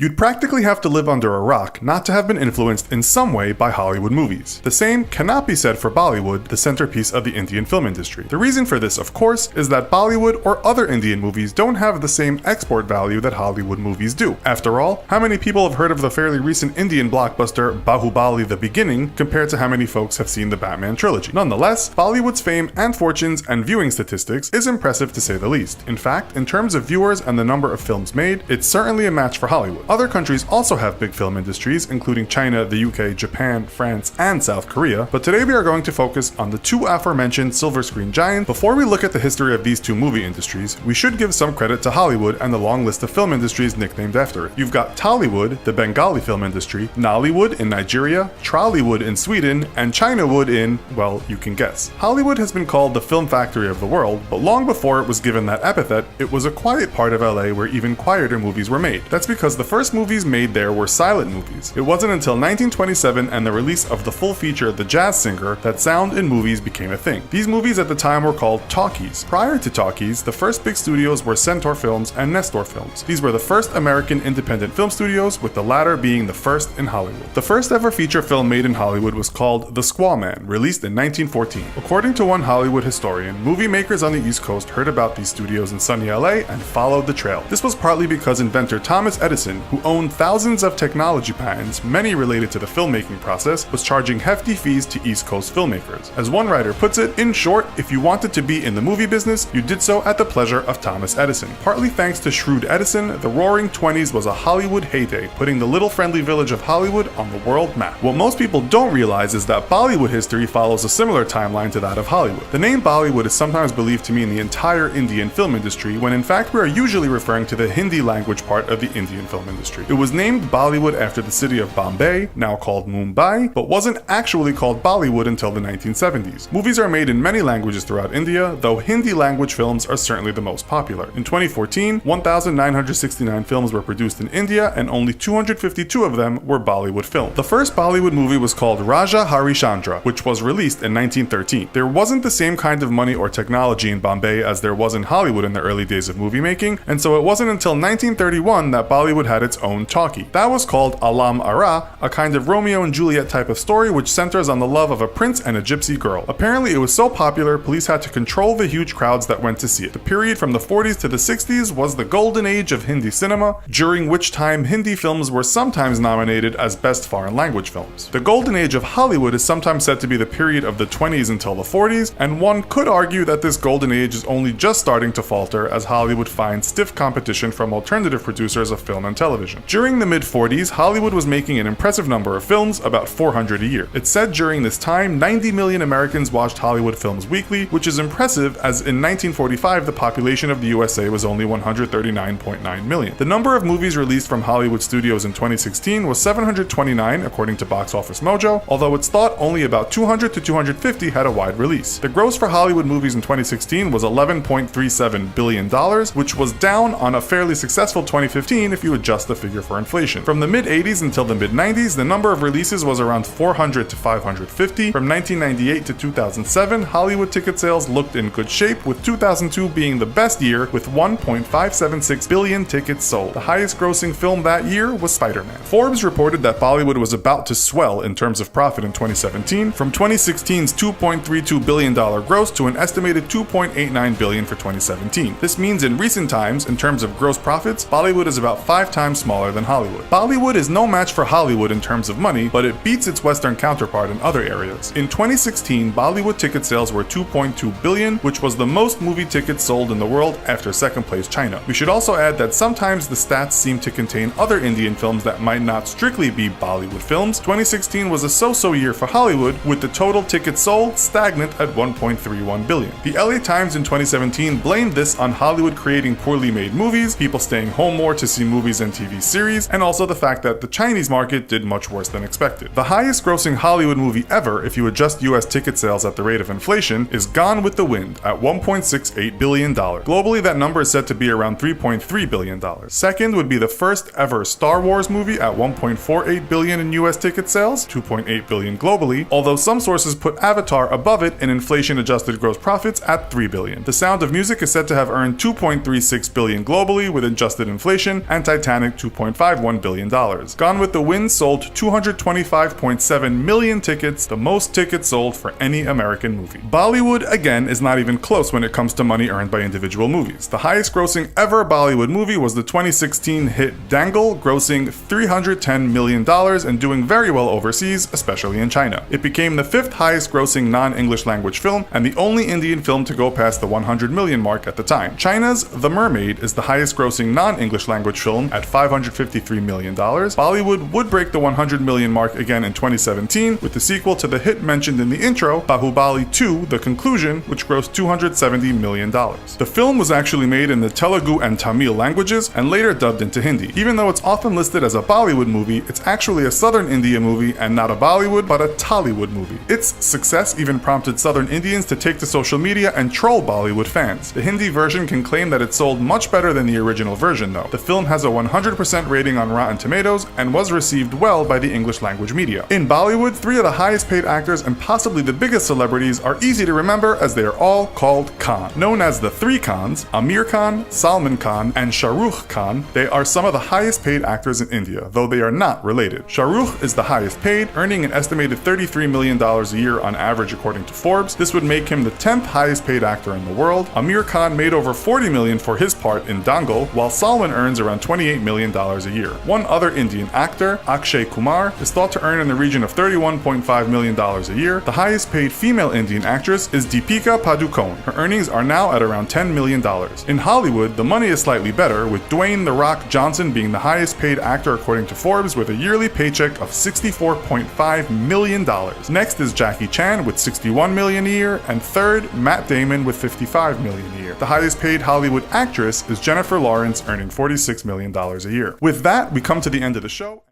You'd practically have to live under a rock not to have been influenced in some way by Hollywood movies. The same cannot be said for Bollywood, the centerpiece of the Indian film industry. The reason for this, of course, is that Bollywood or other Indian movies don't have the same export value that Hollywood movies do. After all, how many people have heard of the fairly recent Indian blockbuster Bahubali: The Beginning compared to how many folks have seen the Batman trilogy? Nonetheless, Bollywood's fame and fortunes and viewing statistics is impressive to say the least. In fact, in terms of viewers and the number of films made, it's certainly a match for Hollywood. Other countries also have big film industries, including China, the UK, Japan, France, and South Korea, but today we are going to focus on the two aforementioned silver screen giants. Before we look at the history of these two movie industries, we should give some credit to Hollywood and the long list of film industries nicknamed after it. You've got Tollywood, the Bengali film industry, Nollywood in Nigeria, Trollywood in Sweden, and Chinawood in, well, you can guess. Hollywood has been called the film factory of the world, but long before it was given that epithet, it was a quiet part of LA where even quieter movies were made. That's because the first movies made there were silent movies. It wasn't until 1927 and the release of the full feature The Jazz Singer that sound in movies became a thing. These movies at the time were called talkies. Prior to talkies, the first big studios were Centaur Films and Nestor Films. These were the first American independent film studios, with the latter being the first in Hollywood. The first ever feature film made in Hollywood was called The Squaw Man, released in 1914. According to one Hollywood historian, movie makers on the East Coast heard about these studios in sunny LA and followed the trail. This was partly because inventor Thomas Edison, who owned thousands of technology patents, many related to the filmmaking process, was charging hefty fees to East Coast filmmakers. As one writer puts it, in short, if you wanted to be in the movie business, you did so at the pleasure of Thomas Edison. Partly thanks to shrewd Edison, the Roaring Twenties was a Hollywood heyday, putting the little friendly village of Hollywood on the world map. What most people don't realize is that Bollywood history follows a similar timeline to that of Hollywood. The name Bollywood is sometimes believed to mean the entire Indian film industry, when in fact we are usually referring to the Hindi language part of the Indian film industry. It was named Bollywood after the city of Bombay, now called Mumbai, but wasn't actually called Bollywood until the 1970s. Movies are made in many languages throughout India, though Hindi language films are certainly the most popular. In 2014, 1,969 films were produced in India, and only 252 of them were Bollywood films. The first Bollywood movie was called Raja Harishchandra, which was released in 1913. There wasn't the same kind of money or technology in Bombay as there was in Hollywood in the early days of movie making, and so it wasn't until 1931 that Bollywood had its own talkie. That was called Alam Ara, a kind of Romeo and Juliet type of story which centers on the love of a prince and a gypsy girl. Apparently it was so popular, police had to control the huge crowds that went to see it. The period from the 40s to the 60s was the golden age of Hindi cinema, during which time Hindi films were sometimes nominated as best foreign language films. The golden age of Hollywood is sometimes said to be the period of the 20s until the 40s, and one could argue that this golden age is only just starting to falter as Hollywood finds stiff competition from alternative producers of film and television. During the mid-40s, Hollywood was making an impressive number of films, about 400 a year. It's said during this time, 90 million Americans watched Hollywood films weekly, which is impressive as in 1945 the population of the USA was only 139.9 million. The number of movies released from Hollywood studios in 2016 was 729 according to Box Office Mojo, although it's thought only about 200 to 250 had a wide release. The gross for Hollywood movies in 2016 was $11.37 billion, which was down on a fairly successful 2015 if you adjust the figure for inflation. From the mid-80s until the mid-90s, the number of releases was around 400 to 550. From 1998 to 2007, Hollywood ticket sales looked in good shape, with 2002 being the best year with 1.576 billion tickets sold. The highest grossing film that year was Spider-Man. Forbes reported that Bollywood was about to swell in terms of profit in 2017, from 2016's $2.32 billion gross to an estimated $2.89 billion for 2017. This means in recent times, in terms of gross profits, Bollywood is about 5 times smaller than Hollywood. Bollywood is no match for Hollywood in terms of money, but it beats its Western counterpart in other areas. In 2016, Bollywood ticket sales were 2.2 billion, which was the most movie tickets sold in the world after second place China. We should also add that sometimes the stats seem to contain other Indian films that might not strictly be Bollywood films. 2016 was a so-so year for Hollywood, with the total tickets sold stagnant at 1.31 billion. The LA Times in 2017 blamed this on Hollywood creating poorly made movies, people staying home more to see movies and TV series, and also the fact that the Chinese market did much worse than expected. The highest grossing Hollywood movie ever, if you adjust US ticket sales at the rate of inflation, is Gone with the Wind at $1.68 billion. Globally, that number is said to be around $3.3 billion. Second would be the first ever Star Wars movie at $1.48 billion in US ticket sales, $2.8 billion globally, although some sources put Avatar above it in inflation-adjusted gross profits at $3 billion. The Sound of Music is said to have earned $2.36 billion globally with adjusted inflation, and Titanic titanic $2.51 billion. Gone with the Wind sold 225.7 million tickets, the most tickets sold for any American movie. Bollywood, again, is not even close when it comes to money earned by individual movies. The highest grossing ever Bollywood movie was the 2016 hit Dangle, grossing $310 million and doing very well overseas, especially in China. It became the 5th highest grossing non-English language film and the only Indian film to go past the 100 million mark at the time. China's The Mermaid is the highest grossing non-English language film at $553 million. Bollywood would break the 100 million mark again in 2017 with the sequel to the hit mentioned in the intro, Bahubali 2: The Conclusion, which grossed $270 million. The film was actually made in the Telugu and Tamil languages and later dubbed into Hindi. Even though it's often listed as a Bollywood movie, it's actually a Southern India movie and not a Bollywood but a Tollywood movie. Its success even prompted Southern Indians to take to social media and troll Bollywood fans. The Hindi version can claim that it sold much better than the original version though. The film has a 100% rating on Rotten Tomatoes and was received well by the English language media. In Bollywood, 3 of the highest paid actors and possibly the biggest celebrities are easy to remember as they are all called Khan. Known as the 3 Khans, Amir Khan, Salman Khan, and Shah Rukh Khan, they are some of the highest paid actors in India, though they are not related. Shah Rukh is the highest paid, earning an estimated $33 million a year on average according to Forbes. This would make him the 10th highest paid actor in the world. Amir Khan made over $40 million for his part in Dangle, while Salman earns around $28 million a year. One other Indian actor, Akshay Kumar, is thought to earn in the region of $31.5 million a year. The highest paid female Indian actress is Deepika Padukone. Her earnings are now at around $10 million. In Hollywood, the money is slightly better, with Dwayne "The Rock" Johnson being the highest paid actor according to Forbes with a yearly paycheck of $64.5 million. Next is Jackie Chan with $61 million a year, and third, Matt Damon with $55 million a year. The highest paid Hollywood actress is Jennifer Lawrence, earning $46 million a year. With that, we come to the end of the show.